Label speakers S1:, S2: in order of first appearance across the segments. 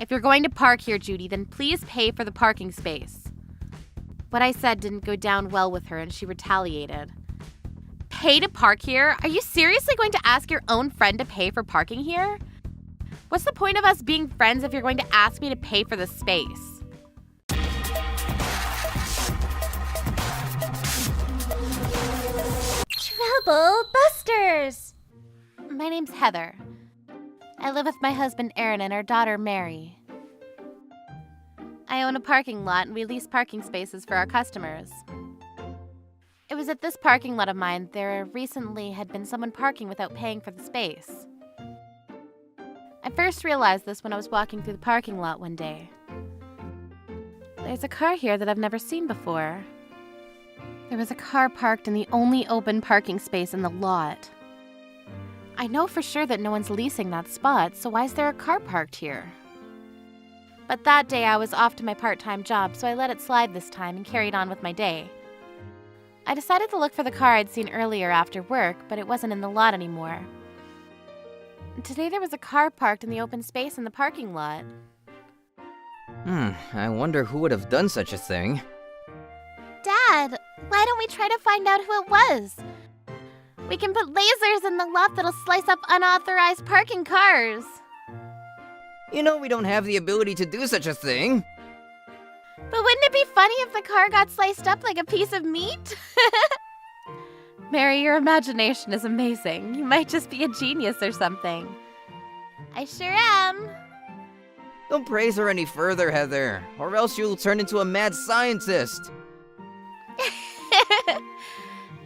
S1: If you're going to park here, Judy, then please pay for the parking space. What I said didn't go down well with her, and she retaliated. Pay to park here? Are you seriously going to ask your own friend to pay for parking here? What's the point of us being friends if you're going to ask me to pay for the space?
S2: Trouble Busters!
S1: My name's Heather. I live with my husband Aaron and our daughter Mary. I own a parking lot and we lease parking spaces for our customers. It was at this parking lot of mine there recently had been someone parking without paying for the space. I first realized this when I was walking through the parking lot one day. There's a car here that I've never seen before. There was a car parked in the only open parking space in the lot. I know for sure that no one's leasing that spot, so why is there a car parked here? But that day I was off to my part-time job, so I let it slide this time and carried on with my day. I decided to look for the car I'd seen earlier after work, but it wasn't in the lot anymore. Today there was a car parked in the open space in the parking lot.
S3: I wonder who would have done such a thing.
S1: Dad, why don't we try to find out who it was? We can put lasers in the lot that'll slice up unauthorized parking cars.
S3: You know we don't have the ability to do such a thing.
S1: But wouldn't it be funny if the car got sliced up like a piece of meat? Mary, your imagination is amazing. You might just be a genius or something. I sure am.
S3: Don't praise her any further, Heather, or else you'll turn into a mad scientist.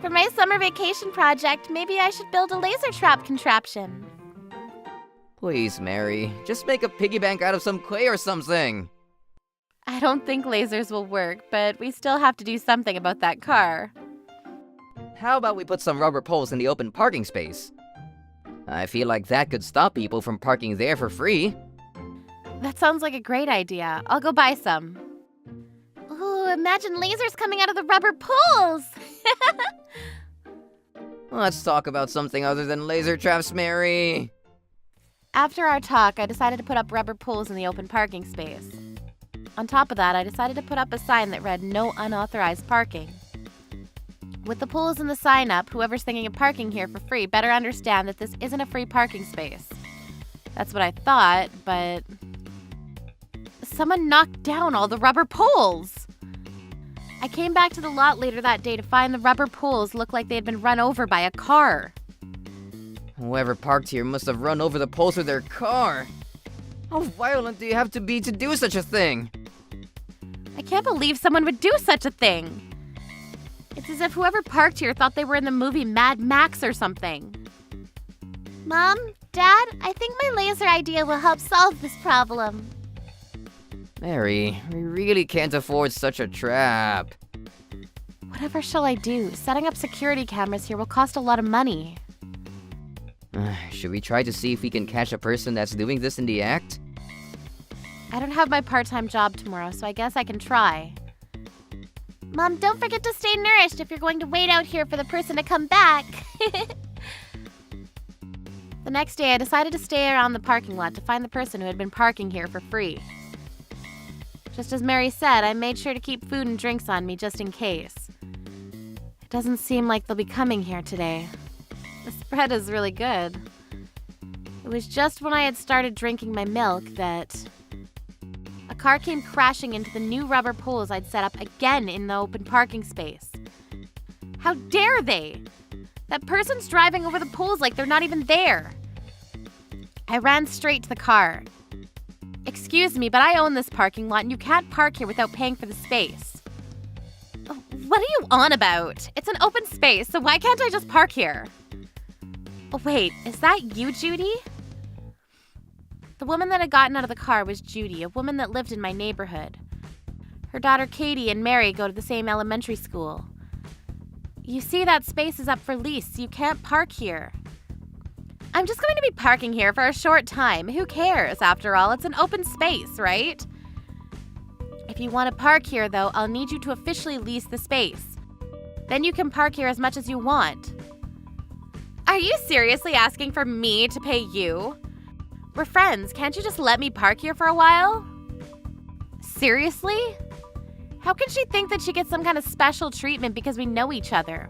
S1: For my summer vacation project, maybe I should build a laser trap contraption.
S3: Please, Mary, just make a piggy bank out of some clay or something.
S1: I don't think lasers will work, but we still have to do something about that car.
S3: How about we put some rubber poles in the open parking space? I feel like that could stop people from parking there for free.
S1: That sounds like a great idea. I'll go buy some. Ooh, imagine lasers coming out of the rubber poles!
S3: Let's talk about something other than laser traps, Mary.
S1: After our talk, I decided to put up rubber poles in the open parking space. On top of that, I decided to put up a sign that read, "No unauthorized parking." With the poles and the sign up, whoever's thinking of parking here for free better understand that this isn't a free parking space. That's what I thought, but someone knocked down all the rubber poles. I came back to the lot later that day to find the rubber poles looked like they had been run over by a car.
S3: Whoever parked here must have run over the poles with their car. How violent do you have to be to do such a thing?
S1: I can't believe someone would do such a thing. It's as if whoever parked here thought they were in the movie Mad Max or something. Mom, Dad, I think my laser idea will help solve this problem.
S3: Mary, we really can't afford such a trap.
S1: Whatever shall I do? Setting up security cameras here will cost a lot of money.
S3: Should we try to see if we can catch a person that's doing this in the act?
S1: I don't have my part-time job tomorrow, so I guess I can try. Mom, don't forget to stay nourished if you're going to wait out here for the person to come back. The next day, I decided to stay around the parking lot to find the person who had been parking here for free. Just as Mary said, I made sure to keep food and drinks on me just in case. It doesn't seem like they'll be coming here today. The spread is really good. It was just when I had started drinking my milk that a car came crashing into the new rubber poles I'd set up again in the open parking space. How dare they? That person's driving over the poles like they're not even there. I ran straight to the car. Excuse me, but I own this parking lot and you can't park here without paying for the space. What are you on about? It's an open space, so why can't I just park here? Oh, wait, is that you, Judy? The woman that had gotten out of the car was Judy, a woman that lived in my neighborhood. Her daughter Katie and Mary go to the same elementary school. You see, that space is up for lease, so you can't park here. I'm just going to be parking here for a short time. Who cares? After all, it's an open space, right? If you want to park here, though, I'll need you to officially lease the space. Then you can park here as much as you want. Are you seriously asking for me to pay you? We're friends. Can't you just let me park here for a while? Seriously? How can she think that she gets some kind of special treatment because we know each other?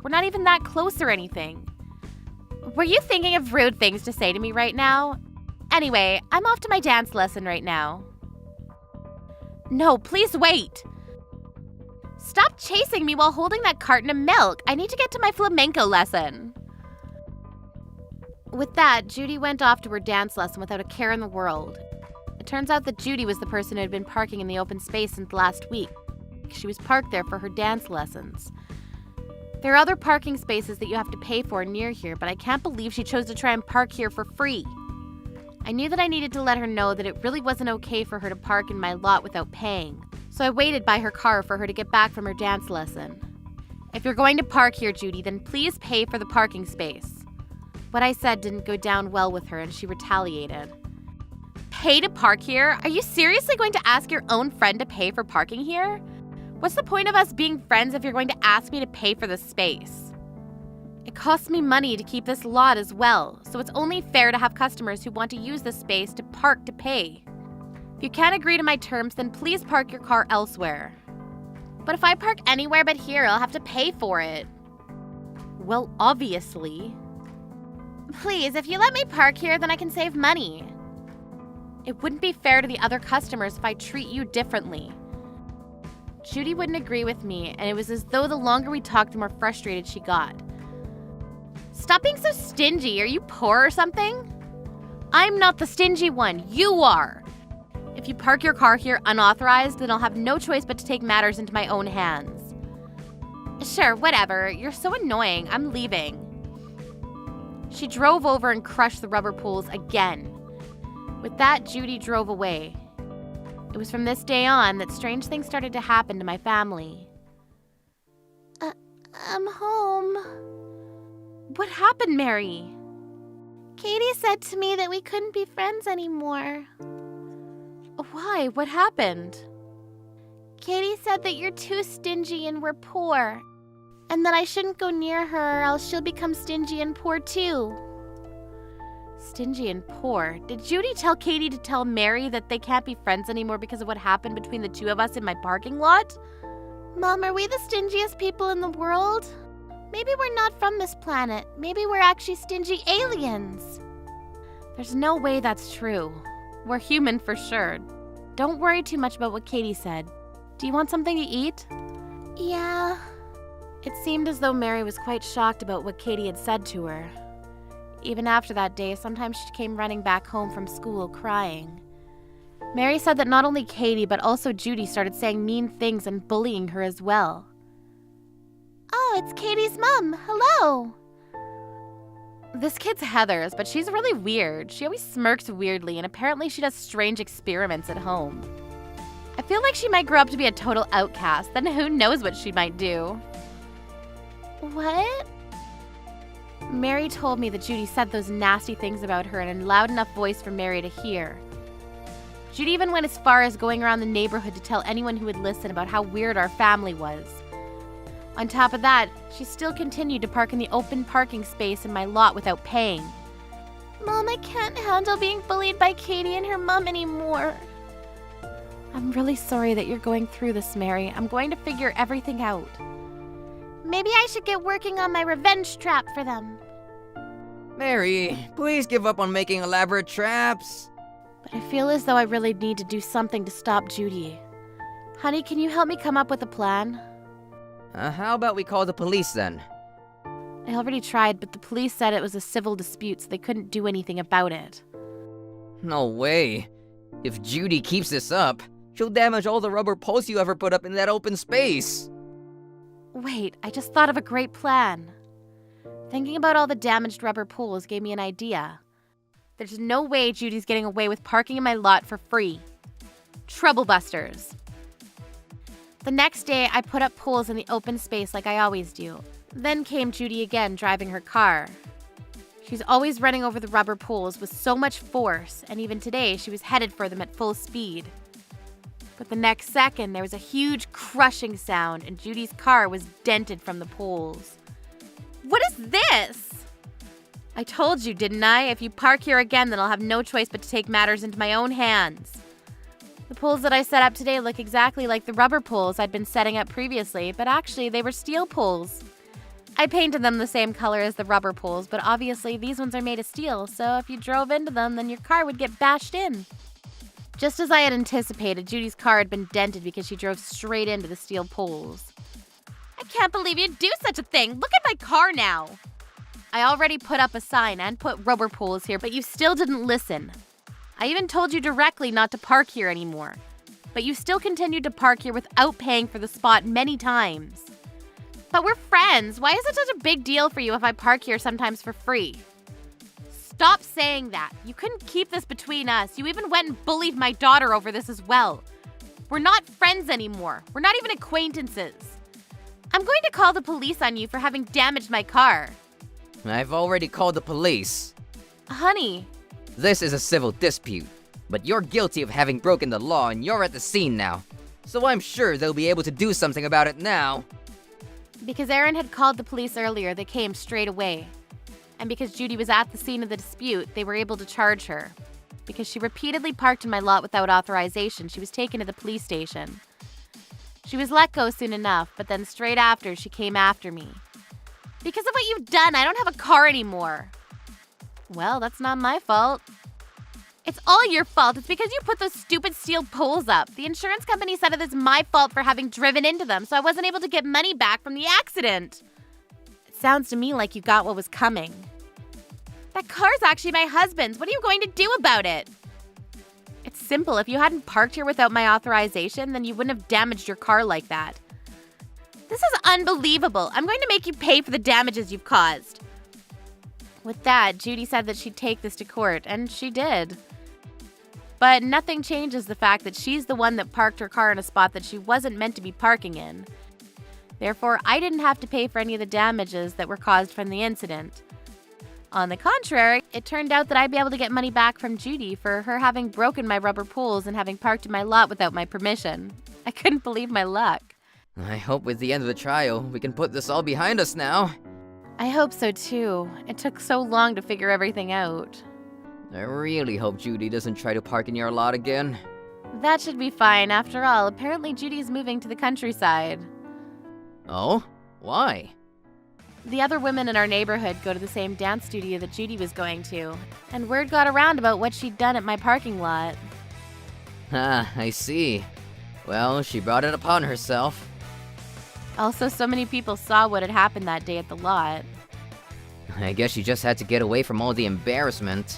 S1: We're not even that close or anything. Were you thinking of rude things to say to me right now? Anyway, I'm off to my dance lesson right now. No, please wait. Stop chasing me while holding that carton of milk. I need to get to my flamenco lesson. With that, Judy went off to her dance lesson without a care in the world. It turns out that Judy was the person who had been parking in the open space since last week. She was parked there for her dance lessons. There are other parking spaces that you have to pay for near here, but I can't believe she chose to try and park here for free. I knew that I needed to let her know that it really wasn't okay for her to park in my lot without paying, so I waited by her car for her to get back from her dance lesson. If you're going to park here, Judy, then please pay for the parking space. What I said didn't go down well with her, and she retaliated. Pay to park here? Are you seriously going to ask your own friend to pay for parking here? What's the point of us being friends if you're going to ask me to pay for the space? It costs me money to keep this lot as well, so it's only fair to have customers who want to use this space to park to pay. If you can't agree to my terms, then please park your car elsewhere. But if I park anywhere but here, I'll have to pay for it. Well, obviously. Please, if you let me park here, then I can save money. It wouldn't be fair to the other customers if I treat you differently. Judy wouldn't agree with me, and it was as though the longer we talked, the more frustrated she got. Stop being so stingy. Are you poor or something? I'm not the stingy one. You are. If you park your car here unauthorized, then I'll have no choice but to take matters into my own hands. Sure, whatever. You're so annoying. I'm leaving. She drove over and crushed the rubber pools again. With that, Judy drove away. It was from this day on that strange things started to happen to my family. I'm home. What happened, Mary? Katie said to me that we couldn't be friends anymore. Why? What happened? Katie said that you're too stingy and we're poor, and that I shouldn't go near her or else she'll become stingy and poor too. Stingy and poor? Did Judy tell Katie to tell Mary that they can't be friends anymore because of what happened between the two of us in my parking lot? Mom, are we the stingiest people in the world? Maybe we're not from this planet. Maybe we're actually stingy aliens. There's no way that's true. We're human for sure. Don't worry too much about what Katie said. Do you want something to eat? Yeah. It seemed as though Mary was quite shocked about what Katie had said to her. Even after that day, sometimes she came running back home from school crying. Mary said that not only Katie, but also Judy started saying mean things and bullying her as well. Oh, it's Katie's mom. Hello. This kid's Heather's, but she's really weird. She always smirks weirdly, and apparently she does strange experiments at home. I feel like she might grow up to be a total outcast, then who knows what she might do. What? Mary told me that Judy said those nasty things about her in a loud enough voice for Mary to hear. Judy even went as far as going around the neighborhood to tell anyone who would listen about how weird our family was. On top of that, she still continued to park in the open parking space in my lot without paying. Mom, I can't handle being bullied by Katie and her mom anymore. I'm really sorry that you're going through this, Mary. I'm going to figure everything out. Maybe I should get working on my revenge trap for them.
S3: Mary, please give up on making elaborate traps.
S1: But I feel as though I really need to do something to stop Judy. Honey, can you help me come up with a plan?
S3: How about we call the police then?
S1: I already tried, but the police said it was a civil dispute, so they couldn't do anything about it.
S3: No way. If Judy keeps this up, she'll damage all the rubber posts you ever put up in that open space.
S1: Wait, I just thought of a great plan. Thinking about all the damaged rubber pools gave me an idea. There's no way Judy's getting away with parking in my lot for free. Troublebusters. The next day, I put up poles in the open space like I always do. Then came Judy again, driving her car. She's always running over the rubber poles with so much force, and even today, she was headed for them at full speed. But the next second, there was a huge crushing sound, and Judy's car was dented from the poles. What is this? I told you, didn't I? If you park here again, then I'll have no choice but to take matters into my own hands. The poles that I set up today look exactly like the rubber poles I'd been setting up previously, but actually they were steel poles. I painted them the same color as the rubber poles, but obviously these ones are made of steel, so if you drove into them, then your car would get bashed in. Just as I had anticipated, Judy's car had been dented because she drove straight into the steel poles. I can't believe you'd do such a thing! Look at my car now! I already put up a sign and put rubber poles here, but you still didn't listen. I even told you directly not to park here anymore, but you still continued to park here without paying for the spot many times. But we're friends. Why is it such a big deal for you if I park here sometimes for free? Stop saying that. You couldn't keep this between us. You even went and bullied my daughter over this as well. We're not friends anymore. We're not even acquaintances. I'm going to call the police on you for having damaged my car.
S3: I've already called the police.
S1: Honey.
S3: This is a civil dispute, but you're guilty of having broken the law and you're at the scene now. So I'm sure they'll be able to do something about it now.
S1: Because Aaron had called the police earlier, they came straight away. And because Judy was at the scene of the dispute, they were able to charge her. Because she repeatedly parked in my lot without authorization, she was taken to the police station. She was let go soon enough, but then straight after, she came after me. Because of what you've done, I don't have a car anymore. Well, that's not my fault. It's all your fault. It's because you put those stupid steel poles up. The insurance company said it is my fault for having driven into them, so I wasn't able to get money back from the accident. It sounds to me like you got what was coming. That car's actually my husband's. What are you going to do about it? It's simple. If you hadn't parked here without my authorization, then you wouldn't have damaged your car like that. This is unbelievable. I'm going to make you pay for the damages you've caused. With that, Judy said that she'd take this to court, and she did. But nothing changes the fact that she's the one that parked her car in a spot that she wasn't meant to be parking in. Therefore, I didn't have to pay for any of the damages that were caused from the incident. On the contrary, it turned out that I'd be able to get money back from Judy for her having broken my rubber poles and having parked in my lot without my permission. I couldn't believe my luck.
S3: I hope with the end of the trial, we can put this all behind us now.
S1: I hope so too. It took so long to figure everything out.
S3: I really hope Judy doesn't try to park in your lot again.
S1: That should be fine. After all, apparently Judy's moving to the countryside.
S3: Oh? Why?
S1: The other women in our neighborhood go to the same dance studio that Judy was going to, and word got around about what she'd done at my parking lot.
S3: Ah, I see. Well, she brought it upon herself.
S1: Also, so many people saw what had happened that day at the lot.
S3: I guess she just had to get away from all the embarrassment.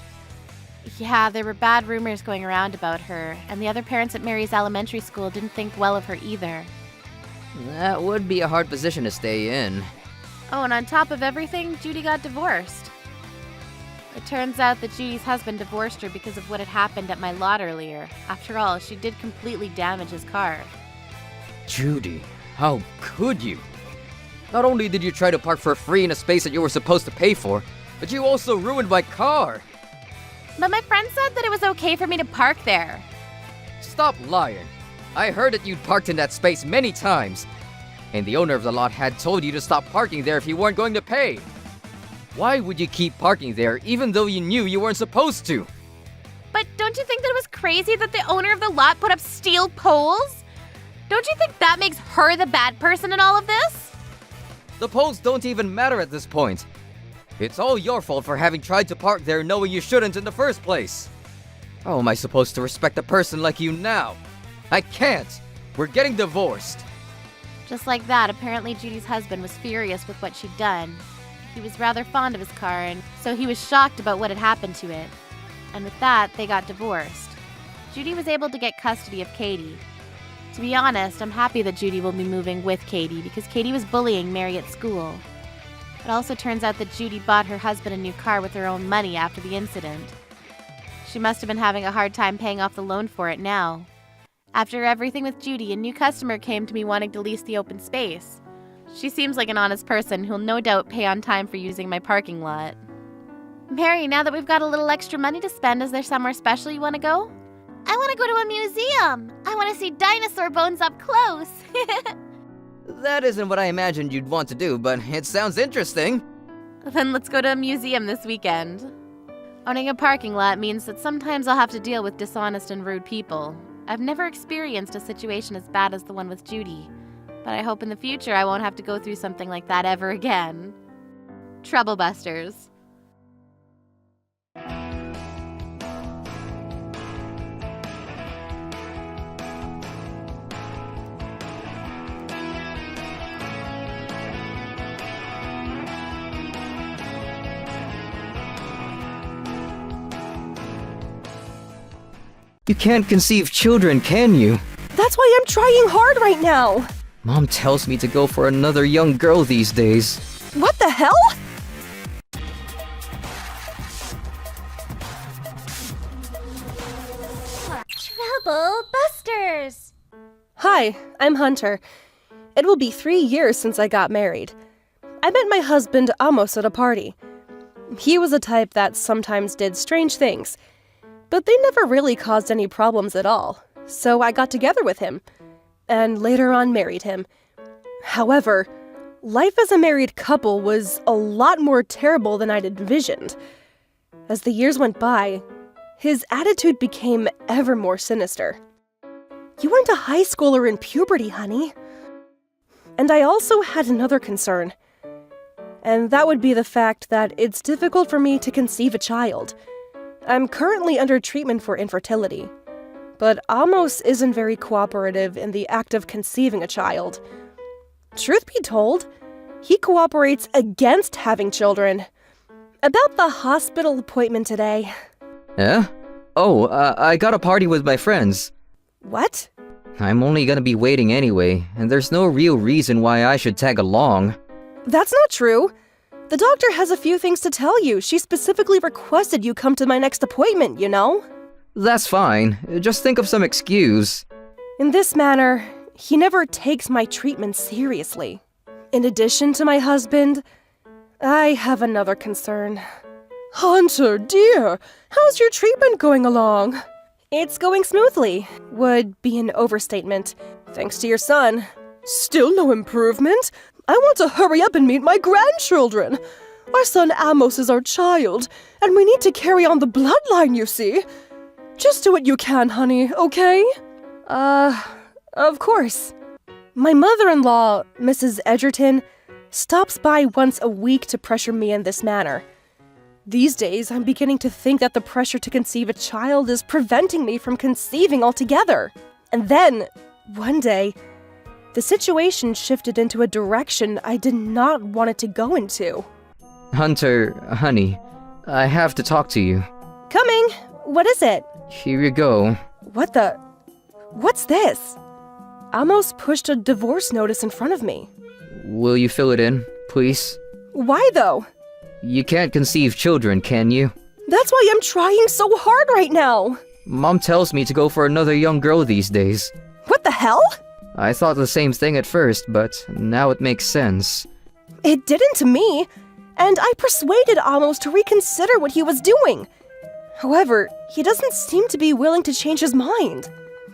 S1: Yeah, there were bad rumors going around about her, and the other parents at Mary's elementary school didn't think well of her either.
S3: That would be a hard position to stay in.
S1: Oh, and on top of everything, Judy got divorced. It turns out that Judy's husband divorced her because of what had happened at my lot earlier. After all, she did completely damage his car.
S3: Judy, how could you? Not only did you try to park for free in a space that you were supposed to pay for, but you also ruined my car.
S1: But my friend said that it was okay for me to park there.
S3: Stop lying. I heard that you'd parked in that space many times, and the owner of the lot had told you to stop parking there if you weren't going to pay. Why would you keep parking there even though you knew you weren't supposed to?
S1: But don't you think that it was crazy that the owner of the lot put up steel poles? Don't you think that makes her the bad person in all of this?
S3: The poles don't even matter at this point. It's all your fault for having tried to park there knowing you shouldn't in the first place. How am I supposed to respect a person like you now? I can't. We're getting divorced.
S1: Just like that, apparently Judy's husband was furious with what she'd done. He was rather fond of his car, and so he was shocked about what had happened to it. And with that, they got divorced. Judy was able to get custody of Katie. To be honest, I'm happy that Judy will be moving with Katie because Katie was bullying Mary at school. It also turns out that Judy bought her husband a new car with her own money after the incident. She must have been having a hard time paying off the loan for it now. After everything with Judy, a new customer came to me wanting to lease the open space. She seems like an honest person who'll no doubt pay on time for using my parking lot. Mary, now that we've got a little extra money to spend, is there somewhere special you want to go?
S2: I want to go to a museum. I want to see dinosaur bones up close.
S3: That isn't what I imagined you'd want to do, but it sounds interesting.
S1: Then let's go to a museum this weekend. Owning a parking lot means that sometimes I'll have to deal with dishonest and rude people. I've never experienced a situation as bad as the one with Judy, but I hope in the future I won't have to go through something like that ever again. Troublebusters.
S3: You can't conceive children, can you?
S4: That's why I'm trying hard right now.
S3: Mom tells me to go for another young girl these days.
S4: What the hell?
S2: Trouble Busters!
S4: Hi, I'm Hunter. It will be 3 years since I got married. I met my husband Amos at a party. He was a type that sometimes did strange things, but they never really caused any problems at all, so I got together with him, and later on married him. However, life as a married couple was a lot more terrible than I'd envisioned. As the years went by, his attitude became ever more sinister. You weren't a high schooler in puberty, honey. And I also had another concern, and that would be the fact that it's difficult for me to conceive a child. I'm currently under treatment for infertility, but Amos isn't very cooperative in the act of conceiving a child. Truth be told, he cooperates against having children. About the hospital appointment today.
S3: Eh? Oh, I got a party with my friends.
S4: What?
S3: I'm only gonna be waiting anyway, and there's no real reason why I should tag along.
S4: That's not true. The doctor has a few things to tell you. She specifically requested you come to my next appointment, you know?
S3: That's fine. Just think of some excuse.
S4: In this manner, he never takes my treatment seriously. In addition to my husband, I have another concern. Hunter, dear, how's your treatment going along? It's going smoothly, would be an overstatement, thanks to your son. Still no improvement? I want to hurry up and meet my grandchildren. Our son Amos is our child, and we need to carry on the bloodline, you see. Just do what you can, honey, okay? Of course. My mother-in-law, Mrs. Edgerton, stops by once a week to pressure me in this manner. These days, I'm beginning to think that the pressure to conceive a child is preventing me from conceiving altogether. And then, one day, the situation shifted into a direction I did not want it to go into.
S3: Hunter, honey, I have to talk to you.
S4: Coming! What is it?
S3: Here you go.
S4: What the? What's this? Amos pushed a divorce notice in front of me.
S3: Will you fill it in, please?
S4: Why though?
S3: You can't conceive children, can you?
S4: That's why I'm trying so hard right now.
S3: Mom tells me to go for another young girl these days.
S4: What the hell?
S3: I thought the same thing at first, but now it makes sense.
S4: It didn't to me, and I persuaded Amos to reconsider what he was doing. However, he doesn't seem to be willing to change his mind.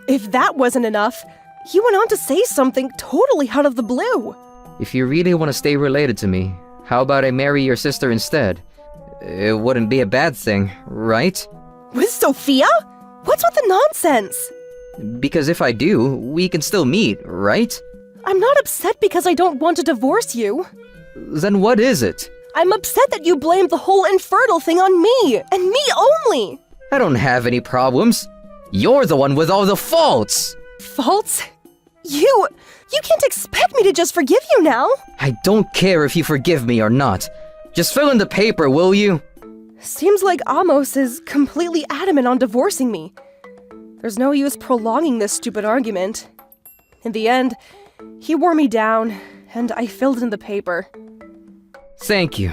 S4: If that wasn't enough, he went on to say something totally out of the blue.
S3: If you really want to stay related to me, how about I marry your sister instead? It wouldn't be a bad thing, right?
S4: With Sophia? What's with the nonsense?
S3: Because if I do, we can still meet, right?
S4: I'm not upset because I don't want to divorce you.
S3: Then what is it?
S4: I'm upset that you blamed the whole infertile thing on me, and me only!
S3: I don't have any problems. You're the one with all the faults!
S4: Faults? You can't expect me to just forgive you now!
S3: I don't care if you forgive me or not. Just fill in the paper, will you?
S4: Seems like Amos is completely adamant on divorcing me. There's no use prolonging this stupid argument. In the end, he wore me down, and I filled in the paper.
S3: Thank you.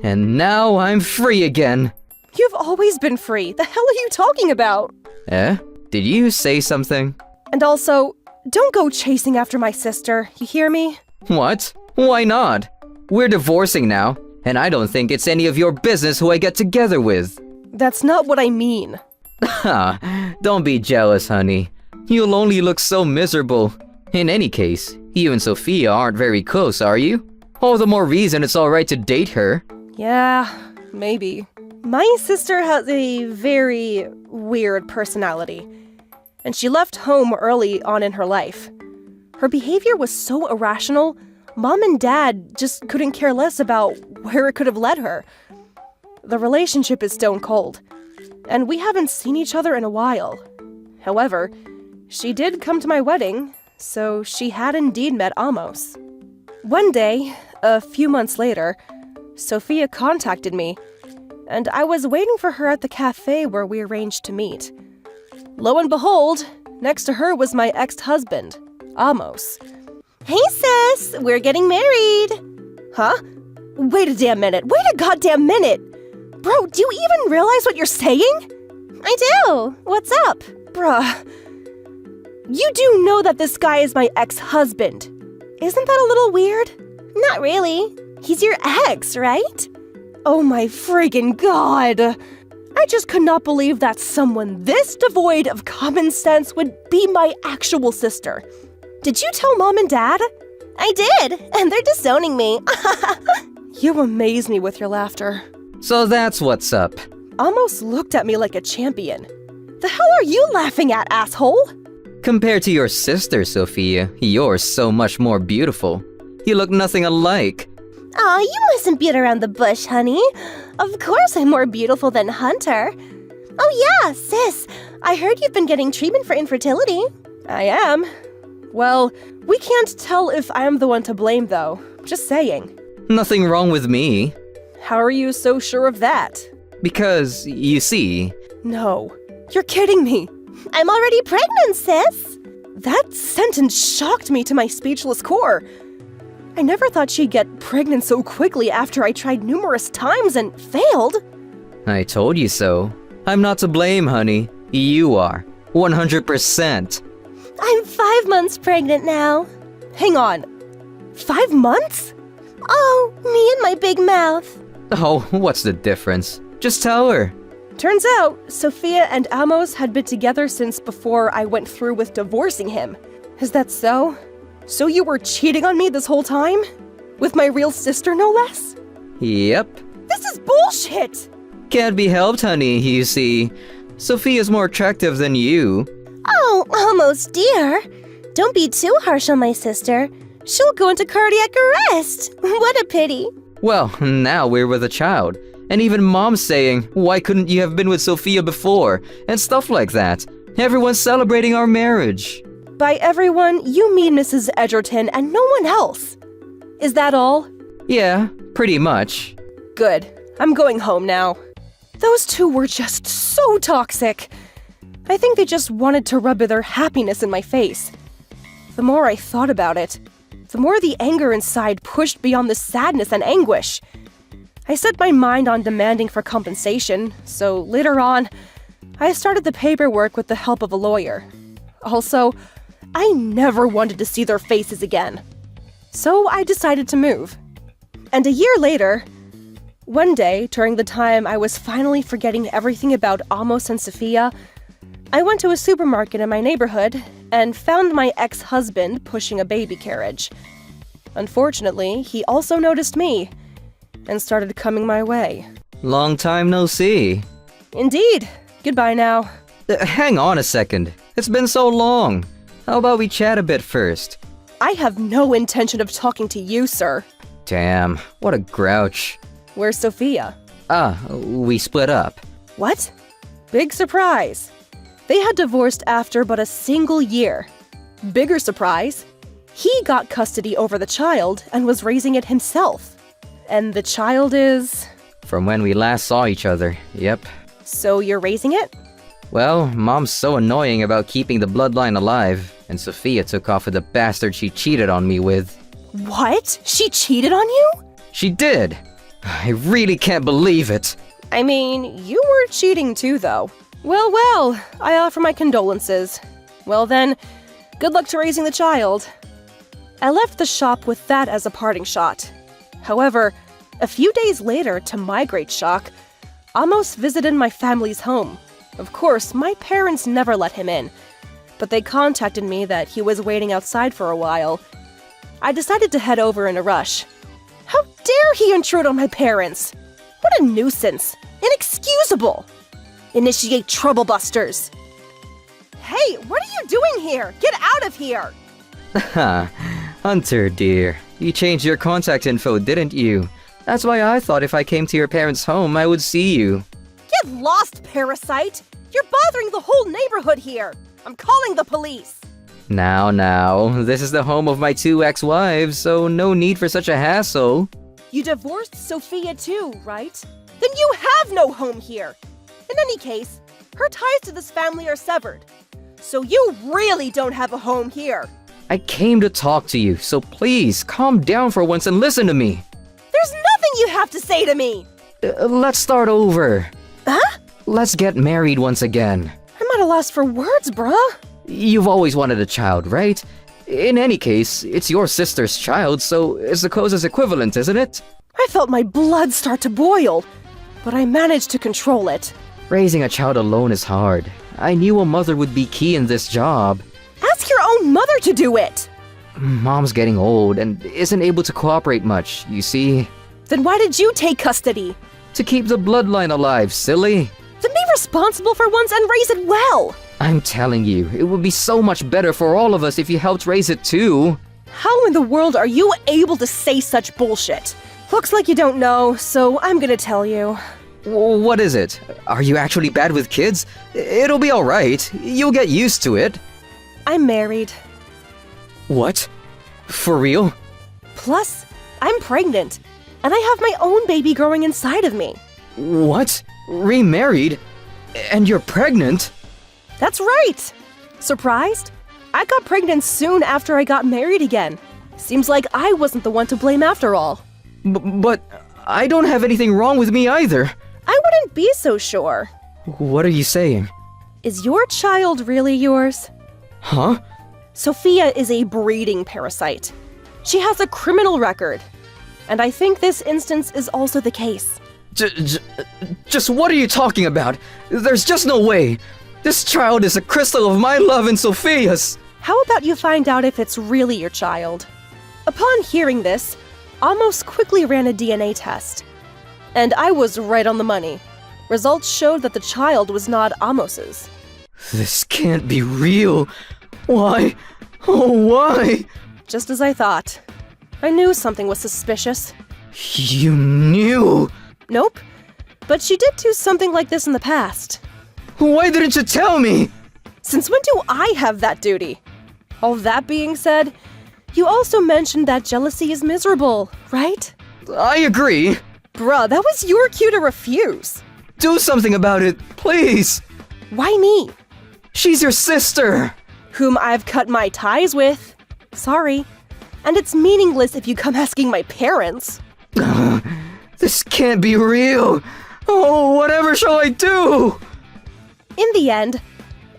S3: And now I'm free again.
S4: You've always been free. The hell are you talking about?
S3: Eh? Did you say something?
S4: And also, don't go chasing after my sister, you hear me?
S3: What? Why not? We're divorcing now, and I don't think it's any of your business who I get together with.
S4: That's not what I mean.
S3: Ha! Don't be jealous, honey. You'll only look so miserable. In any case, you and Sophia aren't very close, are you? All the more reason it's alright to date her.
S4: Yeah, maybe. My sister has a very weird personality, and she left home early on in her life. Her behavior was so irrational, Mom and Dad just couldn't care less about where it could have led her. The relationship is stone cold, and we haven't seen each other in a while. However, she did come to my wedding, so she had indeed met Amos. One day, a few months later, Sophia contacted me, and I was waiting for her at the cafe where we arranged to meet. Lo and behold, next to her was my ex-husband, Amos.
S2: Hey sis, we're getting married.
S4: Huh? Wait a damn minute. Wait a goddamn minute! Bro, do you even realize what you're saying?
S2: I do. What's up?
S4: Bruh. You do know that this guy is my ex-husband. Isn't that a little weird?
S2: Not really. He's your ex, right?
S4: Oh my friggin' god! I just could not believe that someone this devoid of common sense would be my actual sister. Did you tell Mom and Dad?
S2: I did, and they're disowning me.
S4: You amaze me with your laughter.
S3: So that's what's up.
S4: Amos looked at me like a champion. The hell are you laughing at, asshole?
S3: Compared to your sister, Sophia, you're so much more beautiful. You look nothing alike.
S2: Aw, you mustn't beat around the bush, honey. Of course I'm more beautiful than Hunter. Oh yeah, sis, I heard you've been getting treatment for infertility.
S4: I am. Well, we can't tell if I'm the one to blame, though. Just saying.
S3: Nothing wrong with me.
S4: How are you so sure of that?
S3: Because, you see...
S4: No. You're kidding me.
S2: I'm already pregnant, sis.
S4: That sentence shocked me to my speechless core. I never thought she'd get pregnant so quickly after I tried numerous times and failed.
S3: I told you so. I'm not to blame, honey. You are. 100%.
S2: I'm 5 months pregnant now.
S4: Hang on. 5 months?
S2: Oh, me and my big mouth.
S3: Oh, what's the difference? Just tell her.
S4: Turns out, Sophia and Amos had been together since before I went through with divorcing him. Is that so? So you were cheating on me this whole time? With my real sister, no less?
S3: Yep.
S4: This is bullshit!
S3: Can't be helped, honey, you see. Sophia's more attractive than you.
S2: Oh, almost dear. Don't be too harsh on my sister. She'll go into cardiac arrest. What a pity.
S3: Well, now we're with a child. And even Mom's saying, why couldn't you have been with Sophia before? And stuff like that. Everyone's celebrating our marriage.
S4: By everyone, you mean Mrs. Edgerton and no one else. Is that all?
S3: Yeah, pretty much.
S4: Good. I'm going home now. Those two were just so toxic. I think they just wanted to rub their happiness in my face. The more I thought about it, the more the anger inside pushed beyond the sadness and anguish. I set my mind on demanding for compensation, so later on, I started the paperwork with the help of a lawyer. Also, I never wanted to see their faces again. So I decided to move. And a year later, one day, during the time I was finally forgetting everything about Amos and Sophia, I went to a supermarket in my neighborhood and found my ex-husband pushing a baby carriage. Unfortunately, he also noticed me and started coming my way.
S3: Long time no see.
S4: Indeed. Goodbye now.
S3: Hang on a second. It's been so long. How about we chat a bit first?
S4: I have no intention of talking to you, sir.
S3: Damn, what a grouch.
S4: Where's Sophia?
S3: We split up.
S4: What? Big surprise. They had divorced after but a single year. Bigger surprise. He got custody over the child and was raising it himself. And the child is...
S3: From when we last saw each other, yep.
S4: So you're raising it?
S3: Well, Mom's so annoying about keeping the bloodline alive, and Sophia took off with the bastard she cheated on me with.
S4: What? She cheated on you?
S3: She did! I really can't believe it!
S4: I mean, you were cheating too, though. Well, I offer my condolences. Well then, good luck to raising the child. I left the shop with that as a parting shot. However, a few days later, to my great shock, Amos visited my family's home. Of course, my parents never let him in, but they contacted me that he was waiting outside for a while. I decided to head over in a rush. How dare he intrude on my parents?
S2: What a nuisance. Inexcusable. Initiate trouble busters. Hey, what are you doing here? Get out of here!
S3: Ha, Hunter, dear. You changed your contact info, didn't you? That's why I thought if I came to your parents' home, I would see you.
S2: Get lost, parasite! You're bothering the whole neighborhood here! I'm calling the police!
S3: Now, this is the home of my 2 ex-wives, so no need for such a hassle.
S2: You divorced Sophia too, right? Then you have no home here! In any case, her ties to this family are severed. So you really don't have a home here!
S3: I came to talk to you, so please, calm down for once and listen to me.
S2: There's nothing you have to say to me!
S3: Let's start over.
S2: Huh?
S3: Let's get married once again.
S2: I'm at a loss for words, bruh.
S3: You've always wanted a child, right? In any case, it's your sister's child, so it's the closest equivalent, isn't it?
S2: I felt my blood start to boil, but I managed to control it.
S3: Raising a child alone is hard. I knew a mother would be key in this job.
S2: Ask your own mother to do it!
S3: Mom's getting old and isn't able to cooperate much, you see?
S2: Then why did you take custody?
S3: To keep the bloodline alive, silly.
S2: Then be responsible for once and raise it well!
S3: I'm telling you, it would be so much better for all of us if you helped raise it too.
S2: How in the world are you able to say such bullshit? Looks like you don't know, so I'm gonna tell you.
S3: What is it? Are you actually bad with kids? It'll be alright. You'll get used to it.
S2: I'm married.
S3: What? For real?
S2: Plus, I'm pregnant, and I have my own baby growing inside of me.
S3: What? Remarried? And you're pregnant?
S2: That's right! Surprised? I got pregnant soon after I got married again. Seems like I wasn't the one to blame after all.
S3: But I don't have anything wrong with me either.
S2: I wouldn't be so sure.
S3: What are you saying?
S2: Is your child really yours?
S3: Huh?
S2: Sophia is a breeding parasite. She has a criminal record. And I think this instance is also the case.
S3: Just what are you talking about? There's just no way. This child is a crystal of my love and Sophia's.
S2: How about you find out if it's really your child? Upon hearing this, Amos quickly ran a DNA test. And I was right on the money. Results showed that the child was not Amos's.
S3: This can't be real. Why? Oh, why?
S2: Just as I thought. I knew something was suspicious.
S3: You knew?
S2: Nope. But she did do something like this in the past.
S3: Why didn't you tell me?
S2: Since when do I have that duty? All that being said, you also mentioned that jealousy is miserable, right?
S3: I agree.
S2: Bruh, that was your cue to refuse.
S3: Do something about it, please.
S2: Why me?
S3: She's your sister.
S2: Whom I've cut my ties with. Sorry. And it's meaningless if you come asking my parents.
S3: This can't be real. Oh, whatever shall I do?
S2: In the end,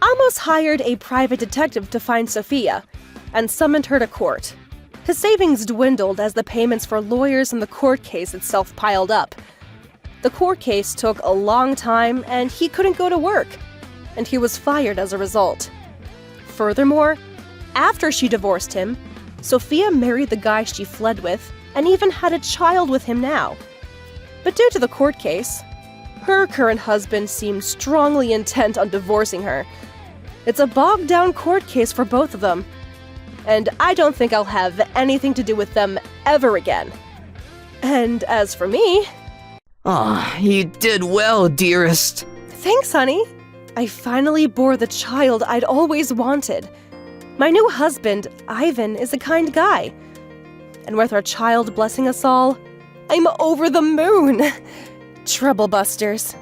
S2: Amos hired a private detective to find Sophia and summoned her to court. His savings dwindled as the payments for lawyers and the court case itself piled up. The court case took a long time and he couldn't go to work, and he was fired as a result. Furthermore, after she divorced him, Sophia married the guy she fled with and even had a child with him now. But due to the court case, her current husband seemed strongly intent on divorcing her. It's a bogged-down court case for both of them, and I don't think I'll have anything to do with them ever again. And as for me...
S3: You did well, dearest.
S2: Thanks, honey. I finally bore the child I'd always wanted. My new husband, Ivan, is a kind guy. And with our child blessing us all, I'm over the moon. Trouble busters.